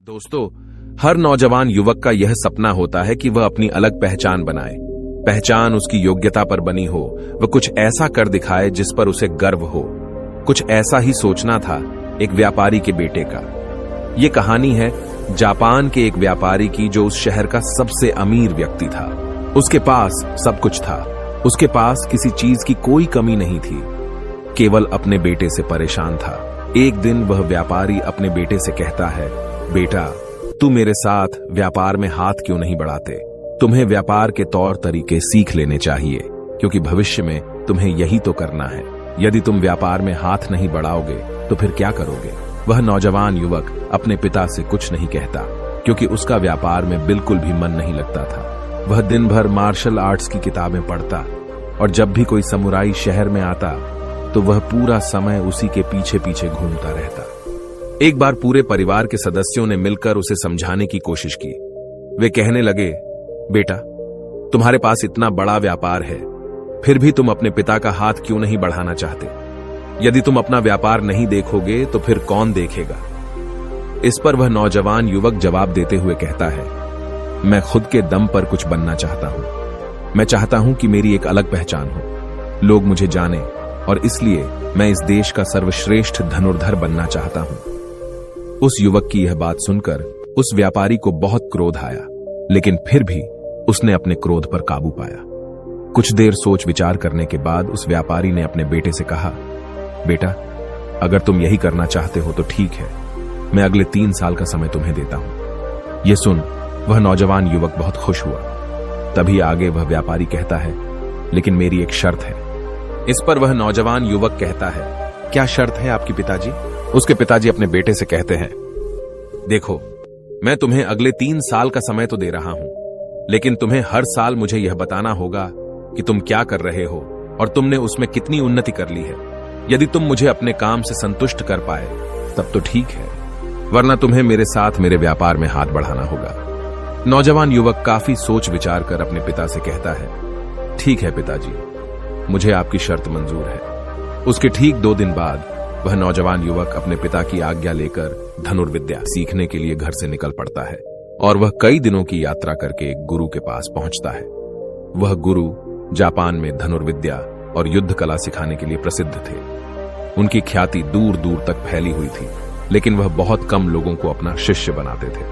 दोस्तों, हर नौजवान युवक का यह सपना होता है कि वह अपनी अलग पहचान बनाए। पहचान उसकी योग्यता पर बनी हो, वह कुछ ऐसा कर दिखाए जिस पर उसे गर्व हो। कुछ ऐसा ही सोचना था एक व्यापारी के बेटे का। ये कहानी है जापान के एक व्यापारी की जो उस शहर का सबसे अमीर व्यक्ति था। उसके पास सब कुछ था। उसके पास किसी चीज की कोई कमी नहीं थी, केवल अपने बेटे से परेशान था। एक दिन वह व्यापारी अपने बेटे से कहता है, बेटा, तू मेरे साथ व्यापार में हाथ क्यों नहीं बढ़ाते? तुम्हें व्यापार के तौर तरीके सीख लेने चाहिए, क्योंकि भविष्य में तुम्हें यही तो करना है। यदि तुम व्यापार में हाथ नहीं बढ़ाओगे तो फिर क्या करोगे? वह नौजवान युवक अपने पिता से कुछ नहीं कहता, क्योंकि उसका व्यापार में बिल्कुल भी मन नहीं लगता था। वह दिन भर मार्शल आर्ट्स की किताबें पढ़ता, और जब भी कोई समुराई शहर में आता तो वह पूरा समय उसी के पीछे पीछे घूमता रहता। एक बार पूरे परिवार के सदस्यों ने मिलकर उसे समझाने की कोशिश की। वे कहने लगे, बेटा, तुम्हारे पास इतना बड़ा व्यापार है, फिर भी तुम अपने पिता का हाथ क्यों नहीं बढ़ाना चाहते? यदि तुम अपना व्यापार नहीं देखोगे तो फिर कौन देखेगा? इस पर वह नौजवान युवक जवाब देते हुए कहता है, मैं खुद के दम पर कुछ बनना चाहता हूं। मैं चाहता हूं कि मेरी एक अलग पहचान हो, लोग मुझे जाने, और इसलिए मैं इस देश का सर्वश्रेष्ठ धनुर्धर बनना चाहता हूं। उस युवक की यह बात सुनकर उस व्यापारी को बहुत क्रोध आया, लेकिन फिर भी उसने अपने क्रोध पर काबू पाया। कुछ देर सोच विचार करने के बाद उस व्यापारी ने अपने बेटे से कहा, बेटा, अगर तुम यही करना चाहते हो तो ठीक है, मैं अगले 3 साल का समय तुम्हें देता हूं। यह सुन वह नौजवान युवक बहुत खुश हुआ। तभी आगे वह व्यापारी कहता है, लेकिन मेरी एक शर्त है। इस पर वह नौजवान युवक कहता है, क्या शर्त है आपकी पिताजी? उसके पिताजी अपने बेटे से कहते हैं, देखो, मैं तुम्हें अगले 3 साल का समय तो दे रहा हूं, लेकिन तुम्हें हर साल मुझे यह बताना होगा कि तुम क्या कर रहे हो और तुमने उसमें कितनी उन्नति कर ली है। यदि तुम मुझे अपने काम से संतुष्ट कर पाए तब तो ठीक है, वरना तुम्हें मेरे साथ मेरे व्यापार में हाथ बढ़ाना होगा। नौजवान युवक काफी सोच विचार कर अपने पिता से कहता है, ठीक है पिताजी, मुझे आपकी शर्त मंजूर है। उसके ठीक 2 दिन बाद वह नौजवान युवक अपने पिता की आज्ञा लेकर धनुर्विद्या सीखने के लिए घर से निकल पड़ता है, और वह कई दिनों की यात्रा करके एक गुरु के पास पहुंचता है। वह गुरु जापान में धनुर्विद्या और युद्ध कला सिखाने के लिए प्रसिद्ध थे। उनकी ख्याति दूर दूर तक फैली हुई थी, लेकिन वह बहुत कम लोगों को अपना शिष्य बनाते थे।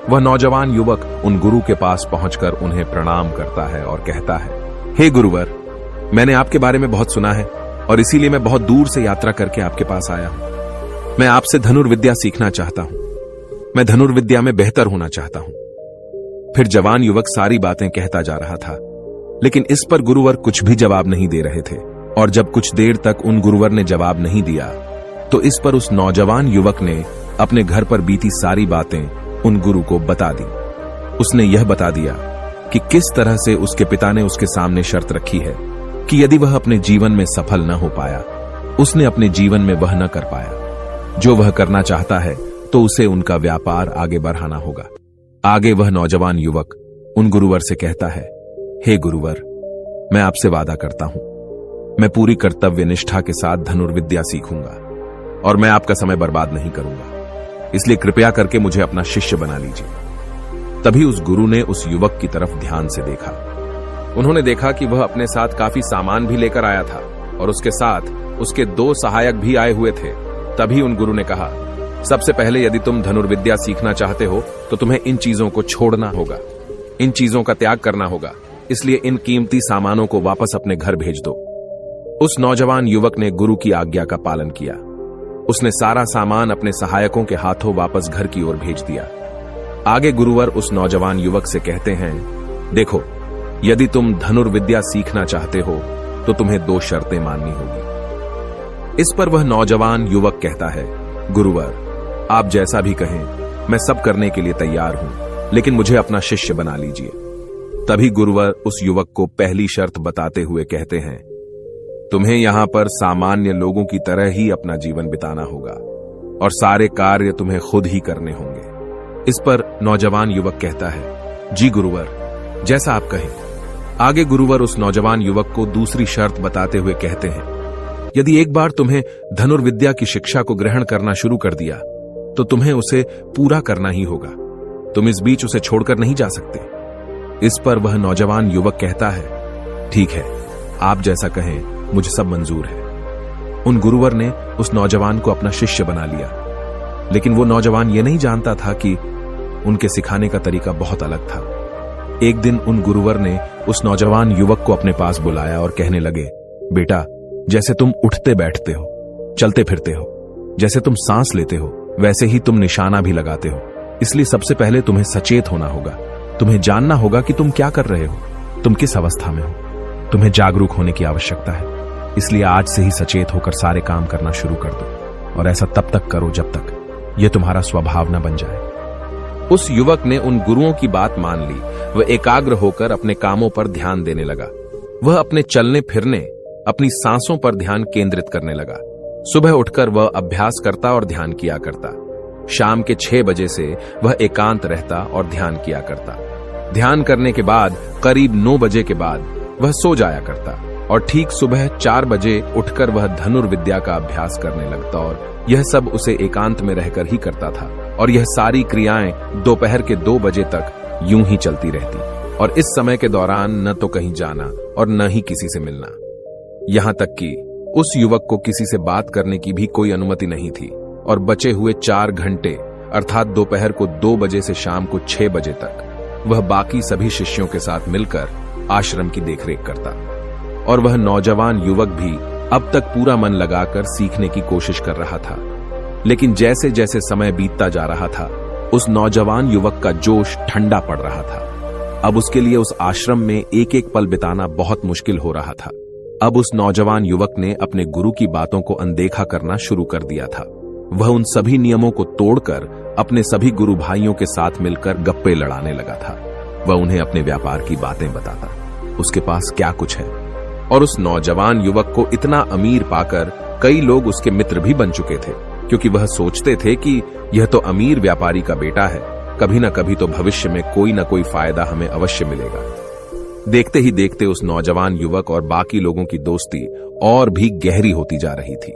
वह नौजवान युवक उन गुरु के पास पहुंचकर उन्हें प्रणाम करता है और कहता है, हे गुरुवर, मैंने आपके बारे में बहुत सुना है और इसीलिए मैं बहुत दूर से यात्रा करके आपके पास आया हूं। मैं आपसे धनुर्विद्या सीखना चाहता हूं। मैं धनुर्विद्या में बेहतर होना चाहता हूं। फिर जवान युवक सारी बातें कहता जा रहा था, लेकिन इस पर गुरुवर कुछ भी जवाब नहीं दे रहे थे। और जब कुछ देर तक उन गुरुवर ने जवाब नहीं दिया तो इस पर उस नौजवान युवक ने अपने घर पर बीती सारी बातें उन गुरु को बता दी। उसने यह बता दिया कि किस तरह से उसके पिता ने उसके सामने शर्त रखी है कि यदि वह अपने जीवन में सफल न हो पाया, उसने अपने जीवन में वह न कर पाया जो वह करना चाहता है, तो उसे उनका व्यापार आगे बढ़ाना होगा। आगे वह नौजवान युवक उन गुरुवर से कहता है, हे गुरुवर, मैं आपसे वादा करता हूं, मैं पूरी कर्तव्य निष्ठा के साथ धनुर्विद्या सीखूंगा और मैं आपका समय बर्बाद नहीं करूंगा, इसलिए कृपया करके मुझे अपना शिष्य बना लीजिए। तभी उस गुरु ने उस युवक की तरफ ध्यान से देखा। उन्होंने देखा कि वह अपने साथ काफी सामान भी लेकर आया था और उसके साथ उसके 2 सहायक भी आए हुए थे। तभी उन गुरु ने कहा, सबसे पहले यदि तुम धनुर्विद्या सीखना चाहते हो तो तुम्हें इन चीजों को छोड़ना होगा, इन चीजों का त्याग करना होगा, इसलिए इन कीमती सामानों को वापस अपने घर भेज दो। उस नौजवान युवक ने गुरु की आज्ञा का पालन किया। उसने सारा सामान अपने सहायकों के हाथों वापस घर की ओर भेज दिया। आगे गुरुवर उस नौजवान युवक से कहते हैं, देखो, यदि तुम धनुर्विद्या सीखना चाहते हो तो तुम्हें 2 शर्तें माननी होगी। इस पर वह नौजवान युवक कहता है, गुरुवर, आप जैसा भी कहें, मैं सब करने के लिए तैयार हूं, लेकिन मुझे अपना शिष्य बना लीजिए। तभी गुरुवर उस युवक को पहली शर्त बताते हुए कहते हैं, तुम्हें यहां पर सामान्य लोगों की तरह ही अपना जीवन बिताना होगा और सारे कार्य तुम्हें खुद ही करने होंगे। इस पर नौजवान युवक कहता है, जी गुरुवर, जैसा आप कहें। आगे गुरुवर उस नौजवान युवक को दूसरी शर्त बताते हुए कहते हैं, यदि एक बार तुम्हें धनुर्विद्या की शिक्षा को ग्रहण करना शुरू कर दिया तो तुम्हें उसे पूरा करना ही होगा। तुम इस बीच उसे छोड़कर नहीं जा सकते। इस पर वह नौजवान युवक कहता है, ठीक है, आप जैसा कहें, मुझे सब मंजूर है। उन गुरुवर ने उस नौजवान को अपना शिष्य बना लिया, लेकिन वो नौजवान ये नहीं जानता था कि उनके सिखाने का तरीका बहुत अलग था। एक दिन उन गुरुवर ने उस नौजवान युवक को अपने पास बुलाया और कहने लगे, बेटा, जैसे तुम उठते बैठते हो, चलते फिरते हो, जैसे तुम सांस लेते हो, वैसे ही तुम निशाना भी लगाते हो। इसलिए सबसे पहले तुम्हें सचेत होना होगा। तुम्हें जानना होगा कि तुम क्या कर रहे हो, तुम किस अवस्था में हो। तुम्हें जागरूक होने की आवश्यकता है। इसलिए आज से ही सचेत होकर सारे काम करना शुरू कर दो, और ऐसा तब तक करो जब तक यह तुम्हारा स्वभाव न बन जाए। उस युवक ने उन गुरुओं की बात मान ली। वह एकाग्र होकर अपने कामों पर ध्यान देने लगा। वह अपने चलने फिरने, अपनी सांसों पर ध्यान केंद्रित करने लगा। सुबह उठकर वह अभ्यास करता और ध्यान किया करता। शाम के 6 बजे से वह एकांत रहता और ध्यान किया करता। ध्यान करने के बाद करीब 9 बजे के बाद वह सो जाया करता और ठीक सुबह 4 बजे उठकर वह धनुर्विद्या का अभ्यास करने लगता, और यह सब उसे एकांत में रहकर ही करता था। और यह सारी क्रियाएं दोपहर के 2 बजे तक यूं ही चलती रहती, और इस समय के दौरान न तो कहीं जाना और न ही किसी से मिलना। यहां तक कि उस युवक को किसी से बात करने की भी कोई अनुमति नहीं थी, और बचे हुए 4 घंटे अर्थात दोपहर को 2 बजे से शाम को 6 बजे तक वह बाकी सभी शिष्यों के साथ मिलकर आश्रम की देखरेख करता। और वह नौजवान युवक भी अब तक पूरा मन लगाकर सीखने की कोशिश कर रहा था। लेकिन जैसे जैसे समय बीतता जा रहा था, उस नौजवान युवक का जोश ठंडा पड़ रहा था। अब उसके लिए उस आश्रम में एक एक पल बिताना बहुत मुश्किल हो रहा था। अब उस नौजवान युवक ने अपने गुरु की बातों को अनदेखा करना शुरू कर दिया था। वह उन सभी नियमों को तोड़कर अपने सभी गुरु भाइयों के साथ मिलकर गप्पे लड़ाने लगा था। वह उन्हें अपने व्यापार की बातें बताता, उसके पास क्या कुछ है। और उस नौजवान युवक को इतना अमीर पाकर कई लोग उसके मित्र भी बन चुके थे, क्योंकि वह सोचते थे कि यह तो अमीर व्यापारी का बेटा है, कभी न कभी तो भविष्य में कोई न कोई फायदा हमें अवश्य मिलेगा। देखते ही देखते उस नौजवान युवक और बाकी लोगों की दोस्ती और भी गहरी होती जा रही थी।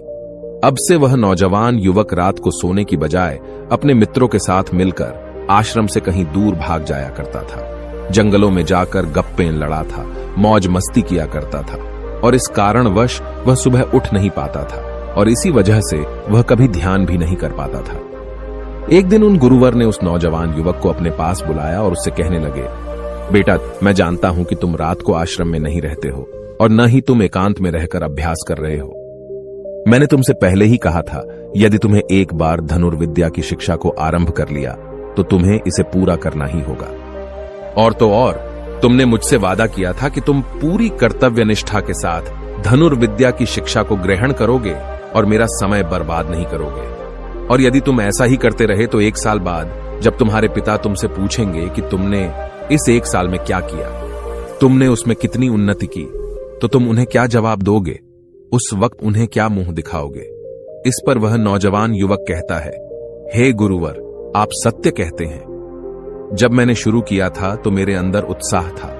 अब से वह नौजवान युवक रात को सोने की बजाय अपने मित्रों के साथ मिलकर आश्रम से कहीं दूर भाग जाया करता था। जंगलों में जाकर गप्पे लड़ा था, मौज मस्ती किया करता था, और इस कारणवश वह सुबह उठ नहीं पाता था, और इसी वजह से वह कभी ध्यान भी नहीं कर पाता था। एक दिन उन गुरुवर ने उस नौजवान युवक को अपने पास बुलाया और उससे कहने लगे, बेटा, मैं जानता हूं कि तुम रात को आश्रम में नहीं रहते हो और न ही तुम एकांत में रहकर अभ्यास कर रहे हो। मैंने तुमसे पहले ही कहा था, यदि तुम्हें एक बार धनुर्विद्या की शिक्षा को आरंभ कर लिया तो तुम्हें इसे पूरा करना ही होगा। और तो और, तुमने मुझसे वादा किया था कि तुम पूरी कर्तव्य निष्ठा के साथ धनुर्विद्या की शिक्षा को ग्रहण करोगे और मेरा समय बर्बाद नहीं करोगे। और यदि तुम ऐसा ही करते रहे तो 1 साल बाद जब तुम्हारे पिता तुमसे पूछेंगे कि तुमने इस 1 साल में क्या किया, तुमने उसमें कितनी उन्नति की, तो तुम उन्हें क्या जवाब दोगे? उस वक्त उन्हें क्या मुंह दिखाओगे? इस पर वह नौजवान युवक कहता है, हे गुरुवर, आप सत्य कहते हैं। जब मैंने शुरू किया था तो मेरे अंदर उत्साह था,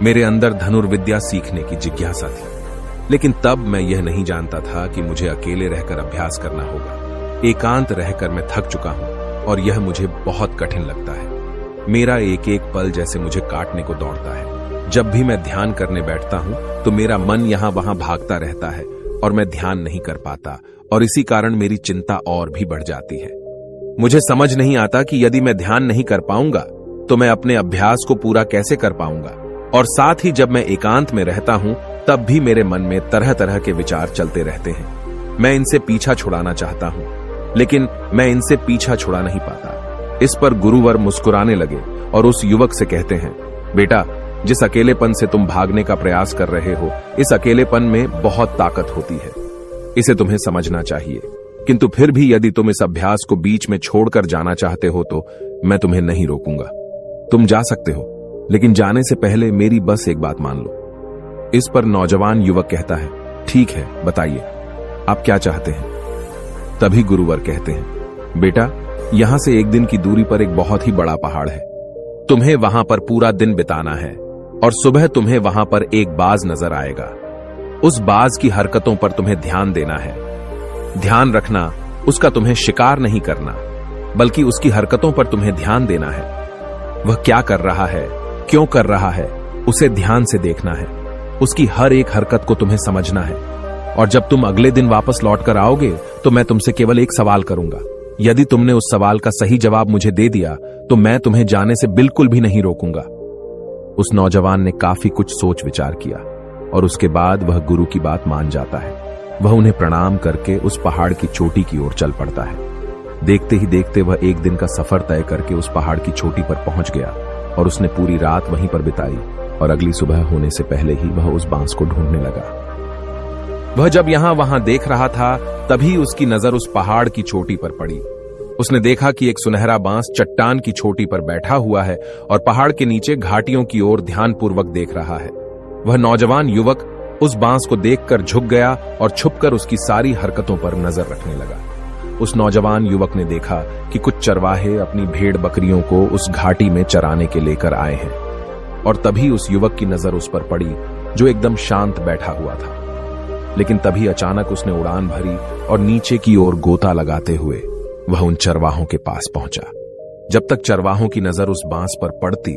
मेरे अंदर धनुर्विद्या सीखने की जिज्ञासा थी, लेकिन तब मैं यह नहीं जानता था कि मुझे अकेले रहकर अभ्यास करना होगा। एकांत रहकर मैं थक चुका हूं और यह मुझे बहुत कठिन लगता है। मेरा एक एक पल जैसे मुझे काटने को दौड़ता है। जब भी मैं ध्यान करने बैठता हूं तो मेरा मन यहां वहां भागता रहता है और मैं ध्यान नहीं कर पाता, और इसी कारण मेरी चिंता और भी बढ़ जाती है। मुझे समझ नहीं आता कि यदि मैं ध्यान नहीं कर पाऊंगा तो मैं अपने अभ्यास को पूरा कैसे कर पाऊंगा। और साथ ही जब मैं एकांत में रहता हूं तब भी मेरे मन में तरह तरह के विचार चलते रहते हैं। मैं इनसे पीछा छुड़ाना चाहता हूं, लेकिन मैं इनसे पीछा छुड़ा नहीं पाता। इस पर गुरुवर मुस्कुराने लगे और उस युवक से कहते हैं, बेटा, जिस अकेलेपन से तुम भागने का प्रयास कर रहे हो, इस अकेलेपन में बहुत ताकत होती है। इसे तुम्हें समझना चाहिए। किंतु फिर भी यदि तुम इस अभ्यास को बीच में छोड़कर जाना चाहते हो तो मैं तुम्हें नहीं रोकूंगा। तुम जा सकते हो, लेकिन जाने से पहले मेरी बस एक बात मान लो। इस पर नौजवान युवक कहता है, ठीक है, बताइए, आप क्या चाहते हैं? तभी गुरुवर कहते हैं, बेटा, यहां से 1 दिन की दूरी पर एक बहुत ही बड़ा पहाड़ है। तुम्हें वहां पर पूरा दिन बिताना है और सुबह तुम्हें वहां पर एक बाज नजर आएगा। उस बाज की हरकतों पर तुम्हें ध्यान देना है। ध्यान रखना, उसका तुम्हें शिकार नहीं करना। बल्कि उसकी हरकतों पर तुम्हें ध्यान देना है। वह क्या कर रहा है, क्यों कर रहा है, उसे ध्यान से देखना है। उसकी हर एक हरकत को तुम्हें समझना है। और जब तुम अगले दिन वापस लौट कर आओगे तो मैं तुमसे केवल एक सवाल करूंगा। यदि तुमने उस सवाल का सही जवाब मुझे दे दिया तो मैं तुम्हें जाने से बिल्कुल भी नहीं रोकूंगा। उस नौजवान ने काफी कुछ सोच विचार किया और उसके बाद वह गुरु की बात मान जाता है। वह उन्हें प्रणाम करके उस पहाड़ की चोटी की ओर चल पड़ता है। देखते ही देखते वह एक दिन का सफर तय करके उस पहाड़ की चोटी पर पहुंच गया और उसने पूरी रात वहीं पर बिताई और अगली सुबह होने से पहले ही वह उस बांस को ढूंढने लगा। वह जब यहां वहां देख रहा था तभी उसकी नजर उस पहाड़ की चोटी पर पड़ी। उसने देखा कि एक सुनहरा बांस चट्टान की चोटी पर बैठा हुआ है और पहाड़ के नीचे घाटियों की ओर ध्यानपूर्वक देख रहा है। वह नौजवान युवक उस बांस को देखकर झुक गया और छुपकर उसकी सारी हरकतों पर नजर रखने लगा। उस नौजवान युवक ने देखा कि कुछ चरवाहे अपनी भेड़ बकरियों को उस घाटी में चराने के लेकर आए हैं और तभी उस युवक की नजर उस पर पड़ी जो एकदम शांत बैठा हुआ था। लेकिन तभी अचानक उसने उड़ान भरी और नीचे की ओर गोता लगाते हुए वह उन चरवाहों के पास पहुंचा। जब तक चरवाहों की नजर उस बांस पर पड़ती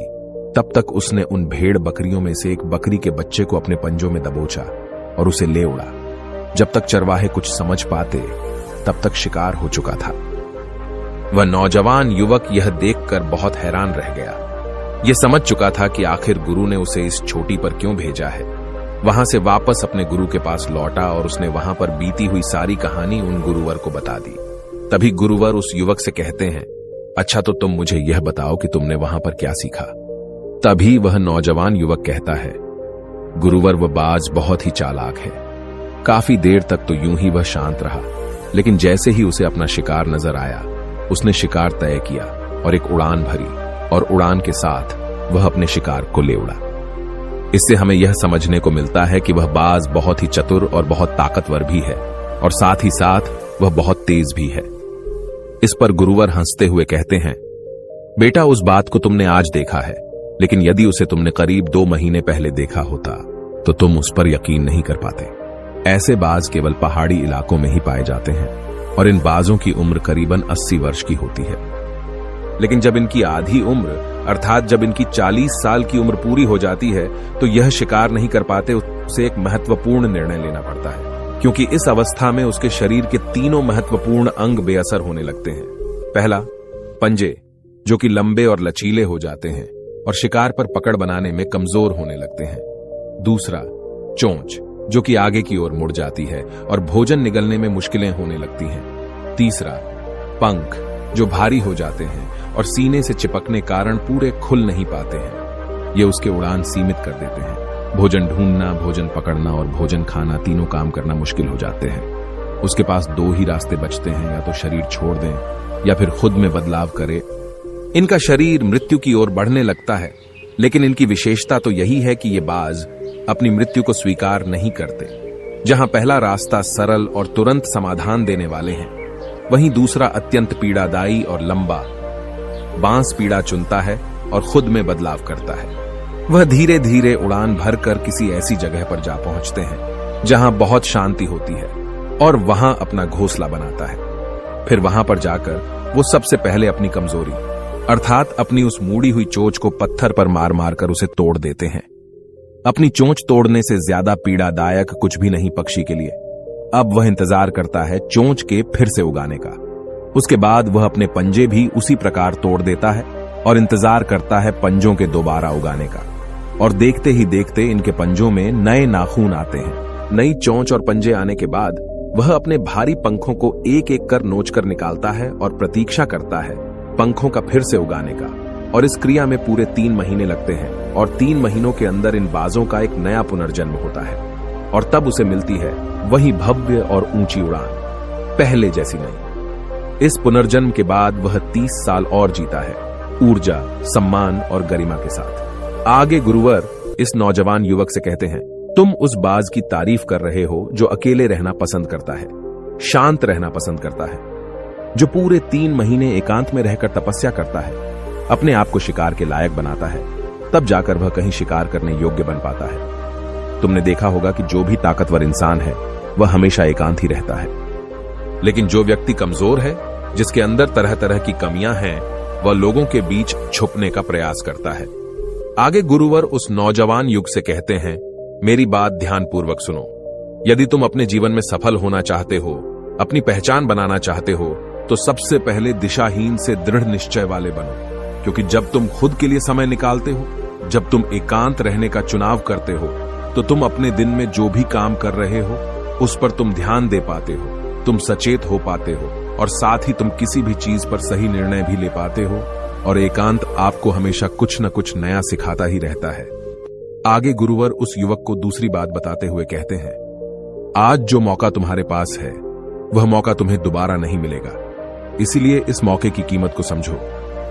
तब तक उसने उन भेड़ बकरियों में से एक बकरी के बच्चे को अपने पंजों में दबोचा और उसे ले उड़ा। जब तक चरवाहे कुछ समझ पाते तब तक शिकार हो चुका था। वह नौजवान युवक यह देखकर बहुत हैरान रह गया। यह समझ चुका था कि आखिर गुरु ने उसे इस चोटी पर क्यों भेजा है। वहां से वापस अपने गुरु के पास लौटा और उसने वहां पर बीती हुई सारी कहानी उन गुरुवर को बता दी। तभी गुरुवर उस युवक से कहते हैं, अच्छा तो तुम मुझे यह बताओ कि तुमने वहां पर क्या सीखा। तभी वह नौजवान युवक कहता है, गुरुवर वह बाज बहुत ही चालाक है। काफी देर तक तो यूं ही वह शांत रहा, लेकिन जैसे ही उसे अपना शिकार नजर आया उसने शिकार तय किया और एक उड़ान भरी और उड़ान के साथ वह अपने शिकार को ले उड़ा। इससे हमें यह समझने को मिलता है कि वह बाज बहुत ही चतुर और बहुत ताकतवर भी है और साथ ही साथ वह बहुत तेज भी है। इस पर गुरुवर हंसते हुए कहते हैं, बेटा उस बात को तुमने आज देखा है, लेकिन यदि उसे तुमने करीब 2 महीने पहले देखा होता तो तुम उस पर यकीन नहीं कर पाते। ऐसे बाज केवल पहाड़ी इलाकों में ही पाए जाते हैं और इन बाजों की उम्र करीबन 80 वर्ष की होती है। लेकिन जब इनकी आधी उम्र अर्थात जब इनकी 40 साल की उम्र पूरी हो जाती है तो यह शिकार नहीं कर पाते। उसे एक महत्वपूर्ण निर्णय लेना पड़ता है, क्योंकि इस अवस्था में उसके शरीर के तीनों महत्वपूर्ण अंग बेअसर होने लगते हैं। पहला, पंजे, जो कि लंबे और लचीले हो जाते हैं और शिकार पर पकड़ बनाने में कमजोर होने लगते हैं। दूसरा, चोंच, जो कि आगे की ओर मुड़ जाती है और भोजन निगलने में मुश्किलें होने लगती हैं। तीसरा, पंख, जो भारी हो जाते हैं और सीने से चिपकने कारण पूरे खुल नहीं पाते हैं। ये उसके उड़ान सीमित कर देते हैं। भोजन ढूंढना, भोजन पकड़ना और भोजन खाना तीनों काम करना मुश्किल हो जाते हैं। उसके पास 2 ही रास्ते बचते हैं, या तो शरीर छोड़ दें या फिर खुद में बदलाव करे। इनका शरीर मृत्यु की ओर बढ़ने लगता है, लेकिन इनकी विशेषता तो यही है कि ये बाज अपनी मृत्यु को स्वीकार नहीं करते। जहां पहला रास्ता सरल और तुरंत समाधान देने वाले हैं, वहीं दूसरा अत्यंत पीड़ादायी और लंबा बांस पीड़ा चुनता है और खुद में बदलाव करता है। वह धीरे धीरे उड़ान भरकर किसी ऐसी जगह पर जा पहुंचते हैं जहां बहुत शांति होती है और वहां अपना घोंसला बनाता है। फिर वहां पर जाकर वो सबसे पहले अपनी कमजोरी अर्थात अपनी उस मुड़ी हुई चोंच को पत्थर पर मार मार कर उसे तोड़ देते हैं। अपनी चोंच तोड़ने से ज्यादा पीड़ादायक कुछ भी नहीं पक्षी के लिए। अब वह इंतजार करता है चोंच के फिर से उगाने का। उसके बाद वह अपने पंजे भी उसी प्रकार तोड़ देता है और इंतजार करता है पंजों के दोबारा उगाने का। और देखते ही देखते इनके पंजों में नए नाखून आते हैं। नई चोंच और पंजे आने के बाद वह अपने भारी पंखों को एक एक कर नोचकर निकालता है और प्रतीक्षा करता है पंखों का फिर से उगाने का। और इस क्रिया में पूरे 3 महीने लगते हैं और 3 महीनों के अंदर इन बाजों का एक नया पुनर्जन्म होता है और तब उसे मिलती है वही भव्य और ऊंची उड़ान, पहले जैसी नहीं। इस पुनर्जन्म के बाद वह 30 साल और जीता है, ऊर्जा, सम्मान और गरिमा के साथ। आगे गुरुवर इस नौजवान युवक से कहते हैं, तुम उस बाज की तारीफ कर रहे हो जो अकेले रहना पसंद करता है, शांत रहना पसंद करता है, जो पूरे 3 महीने एकांत में रहकर तपस्या करता है, अपने आप को शिकार के लायक बनाता है, तब जाकर वह कहीं शिकार करने योग्य बन पाता है। तुमने देखा होगा कि जो भी ताकतवर इंसान है वह हमेशा एकांत ही रहता है, लेकिन जो व्यक्ति कमजोर है जिसके अंदर तरह तरह की कमियां हैं, वह लोगों के बीच छुपने का प्रयास करता है। आगे गुरुवर उस नौजवान युग से कहते हैं, मेरी बात ध्यानपूर्वक सुनो। यदि तुम अपने जीवन में सफल होना चाहते हो, अपनी पहचान बनाना चाहते हो, तो सबसे पहले दिशाहीन से दृढ़ निश्चय वाले बनो। क्योंकि जब तुम खुद के लिए समय निकालते हो, जब तुम एकांत रहने का चुनाव करते हो, तो तुम अपने दिन में जो भी काम कर रहे हो उस पर तुम ध्यान दे पाते हो, तुम सचेत हो पाते हो और साथ ही तुम किसी भी चीज पर सही निर्णय भी ले पाते हो। और एकांत आपको हमेशा कुछ न कुछ नया सिखाता ही रहता है। आगे गुरुवर उस युवक को दूसरी बात बताते हुए कहते हैं, आज जो मौका तुम्हारे पास है वह मौका तुम्हें दोबारा नहीं मिलेगा। इसीलिए इस मौके की कीमत को समझो,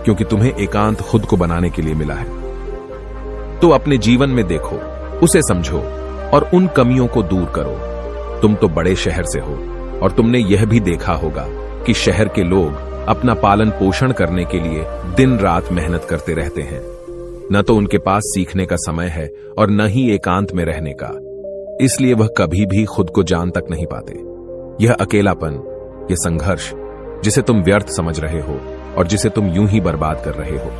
क्योंकि तुम्हें एकांत खुद को बनाने के लिए मिला है। तो अपने जीवन में देखो, उसे समझो और उन कमियों को दूर करो। तुम तो बड़े शहर से हो और तुमने यह भी देखा होगा कि शहर के लोग अपना पालन पोषण करने के लिए दिन रात मेहनत करते रहते हैं। न तो उनके पास सीखने का समय है और न ही एकांत में रहने का। इसलिए वह कभी भी खुद को जान तक नहीं पाते। यह अकेलापन, यह संघर्ष जिसे तुम व्यर्थ समझ रहे हो और जिसे तुम यूं ही बर्बाद कर रहे हो,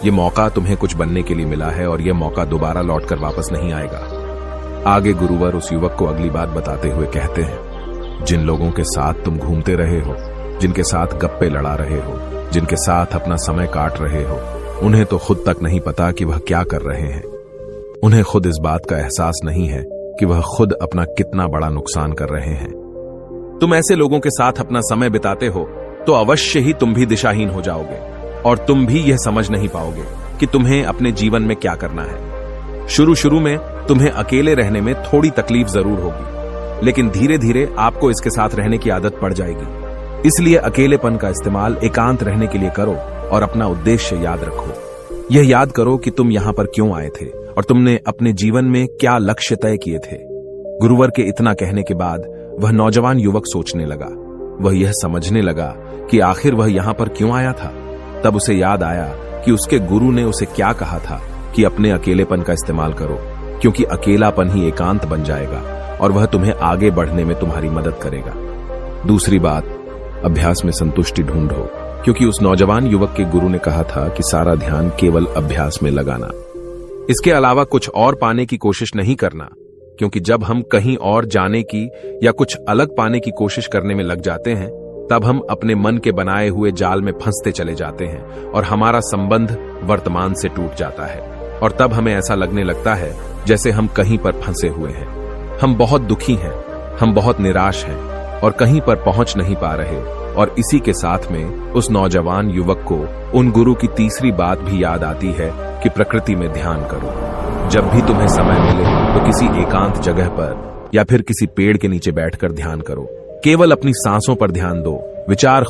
यह मौका तुम्हें कुछ बनने के लिए मिला है और यह मौका दोबारा लौटकर वापस नहीं आएगा। आगे गुरुवर उस युवक को अगली बात बताते हुए कहते हैं, जिन लोगों के साथ तुम घूमते रहे हो, जिनके साथ गप्पे लड़ा रहे हो, जिनके साथ अपना समय काट रहे हो, उन्हें तो खुद तक नहीं पता कि वह क्या कर रहे हैं। उन्हें खुद इस बात का एहसास नहीं है कि वह खुद अपना कितना बड़ा नुकसान कर रहे हैं। तुम ऐसे लोगों के साथ अपना समय बिताते हो तो अवश्य ही तुम भी दिशाहीन हो जाओगे और तुम भी यह समझ नहीं पाओगे कि तुम्हें अपने जीवन में क्या करना है। शुरू में तुम्हें अकेले रहने में थोड़ी तकलीफ जरूर होगी, लेकिन धीरे धीरे आपको इसके साथ रहने की आदत पड़ जाएगी। इसलिए अकेलेपन का इस्तेमाल एकांत रहने के लिए करो और अपना उद्देश्य याद रखो। यह याद करो कि तुम यहां पर क्यों आए थे और तुमने अपने जीवन में क्या लक्ष्य तय किए थे। गुरुवर के इतना कहने के बाद वह नौजवान युवक सोचने लगा। वह यह समझने लगा कि आखिर वह यहां पर क्यों आया था। तब उसे याद आया कि उसके गुरु ने उसे क्या कहा था कि अपने अकेलेपन का इस्तेमाल करो, क्योंकि अकेलापन ही एकांत बन जाएगा और वह तुम्हें आगे बढ़ने में तुम्हारी मदद करेगा। दूसरी बात, अभ्यास में संतुष्टि ढूंढो, क्योंकि उस नौजवान युवक के गुरु ने कहा था कि सारा ध्यान केवल अभ्यास में लगाना, इसके अलावा कुछ और पाने की कोशिश नहीं करना। क्योंकि जब हम कहीं और जाने की या कुछ अलग पाने की कोशिश करने में लग जाते हैं, तब हम अपने मन के बनाए हुए जाल में फंसते चले जाते हैं और हमारा संबंध वर्तमान से टूट जाता है। और तब हमें ऐसा लगने लगता है जैसे हम कहीं पर फंसे हुए हैं। हम बहुत दुखी हैं, हम बहुत निराश हैं और कहीं पर पहुंच नहीं पा रहे। और इसी के साथ में उस नौजवान युवक को उन गुरु की तीसरी बात भी याद आती है कि प्रकृति में ध्यान करो। जब भी तुम्हें समय मिले तो किसी एकांत जगह पर या फिर किसी पेड़ के नीचे बैठकर ध्यान करो। केवल अपनी सांसों पर ध्यान दो। विचार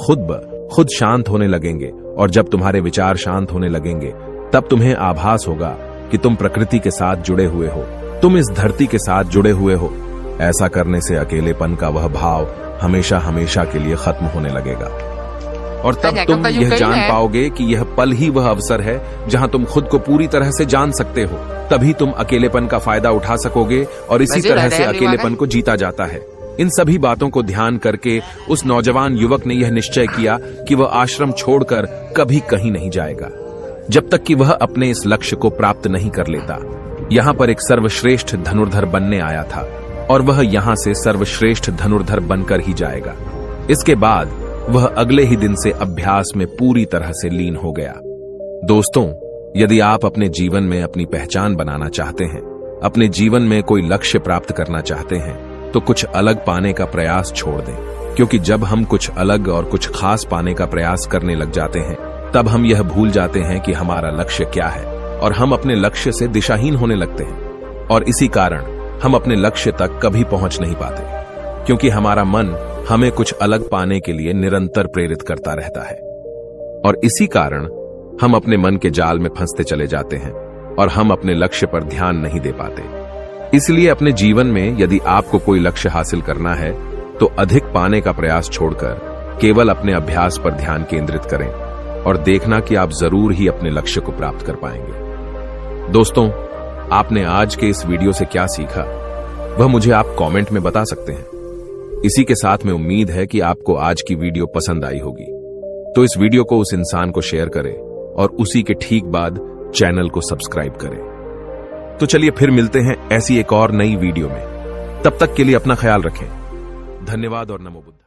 खुद शांत होने लगेंगे और जब तुम्हारे विचार शांत होने लगेंगे तब तुम्हें आभास होगा कि तुम प्रकृति के साथ जुड़े हुए हो, तुम इस धरती के साथ जुड़े हुए हो। ऐसा करने से अकेलेपन का वह भाव हमेशा हमेशा के लिए खत्म होने लगेगा और तब तुम यह जान पाओगे कि यह पल ही वह अवसर है जहां तुम खुद को पूरी तरह से जान सकते हो। तभी तुम अकेलेपन का फायदा उठा सकोगे और इसी तरह से अकेलेपन को जीता जाता है। इन सभी बातों को ध्यान करके उस नौजवान युवक ने यह निश्चय किया कि वह आश्रम छोड़कर कभी कहीं नहीं जाएगा जब तक कि वह अपने इस लक्ष्य को प्राप्त नहीं कर लेता। यहाँ पर एक सर्वश्रेष्ठ धनुर्धर बनने आया था और वह यहाँ से सर्वश्रेष्ठ धनुर्धर बनकर ही जाएगा। इसके बाद वह अगले ही दिन से अभ्यास में पूरी तरह से लीन हो गया। दोस्तों, यदि आप अपने जीवन में अपनी पहचान बनाना चाहते हैं, अपने जीवन में कोई लक्ष्य प्राप्त करना चाहते हैं, तो कुछ अलग पाने का प्रयास छोड़ दें। क्योंकि जब हम कुछ अलग और कुछ खास पाने का प्रयास करने लग जाते हैं, तब हम यह भूल जाते हैं कि हमारा लक्ष्य क्या है और हम अपने लक्ष्य से दिशाहीन होने लगते हैं। और इसी कारण हम अपने लक्ष्य तक कभी पहुंच नहीं पाते, क्योंकि हमारा मन हमें कुछ अलग पाने के लिए निरंतर प्रेरित करता रहता है। और इसी कारण हम अपने मन के जाल में फंसते चले जाते हैं और हम अपने लक्ष्य पर ध्यान नहीं दे पाते। इसलिए अपने जीवन में यदि आपको कोई लक्ष्य हासिल करना है तो अधिक पाने का प्रयास छोड़कर केवल अपने अभ्यास पर ध्यान केंद्रित करें और देखना कि आप जरूर ही अपने लक्ष्य को प्राप्त कर पाएंगे। दोस्तों, आपने आज के इस वीडियो से क्या सीखा वह मुझे आप कमेंट में बता सकते हैं। इसी के साथ में उम्मीद है कि आपको आज की वीडियो पसंद आई होगी। तो इस वीडियो को उस इंसान को शेयर करें और उसी के ठीक बाद चैनल को सब्सक्राइब करें। तो चलिए फिर मिलते हैं ऐसी एक और नई वीडियो में। तब तक के लिए अपना ख्याल रखें। धन्यवाद और नमो बुद्ध।